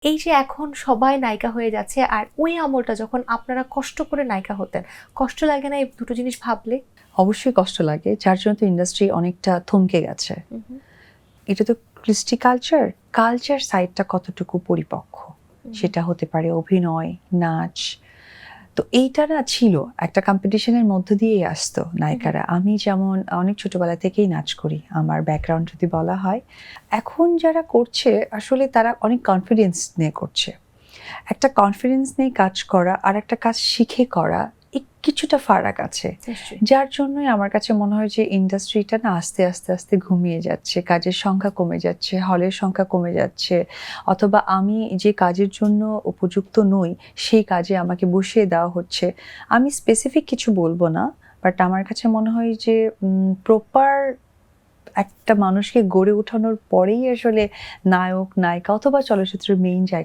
এই যে এখন সবাই নায়িকা হয়ে যাচ্ছে, আর ওই আমলটা যখন আপনারা কষ্ট করে নায়িকা হতেন, কষ্ট লাগে না এই দুটো জিনিস ভাবলে? অবশ্যই কষ্ট লাগে, যার জন্য তো ইন্ডাস্ট্রি অনেকটা থমকে গেছে। এটা তো কৃষ্টি কালচার, কালচার সাইডটা কতটুকু পরিপক্ক, সেটা হতে পারে অভিনয়, নাচ। তো এইটা না ছিল একটা কম্পিটিশনের মধ্য দিয়েই আসতো নায়িকারা। আমি যেমন অনেক ছোটবেলা থেকেই নাচ করি, আমার ব্যাকগ্রাউন্ড যদি বলা হয়। এখন যারা করছে আসলে তারা অনেক কনফিডেন্স নিয়ে করছে। একটা কনফিডেন্স নিয়ে কাজ করা আর একটা কাজ শিখে করা, কিছুটা ফারাক আছে। নিশ্চয়ই। যার জন্যই আমার কাছে মনে হয় যে ইন্ডাস্ট্রিটা না আস্তে আস্তে আস্তে ঘুমিয়ে যাচ্ছে, কাজের সংখ্যা কমে যাচ্ছে, হলের সংখ্যা কমে যাচ্ছে, অথবা আমি যে কাজের জন্য উপযুক্ত নই সেই কাজে আমাকে বসিয়ে দেওয়া হচ্ছে। আমি স্পেসিফিক কিছু বলবো না, বাট আমার কাছে মনে হয় যে প্রপার একটা মানুষকে গড়ে ওঠানোর পরেই আসলে নায়ক নায়িকা অথবা চলচ্চিত্রের মেইন জায়গা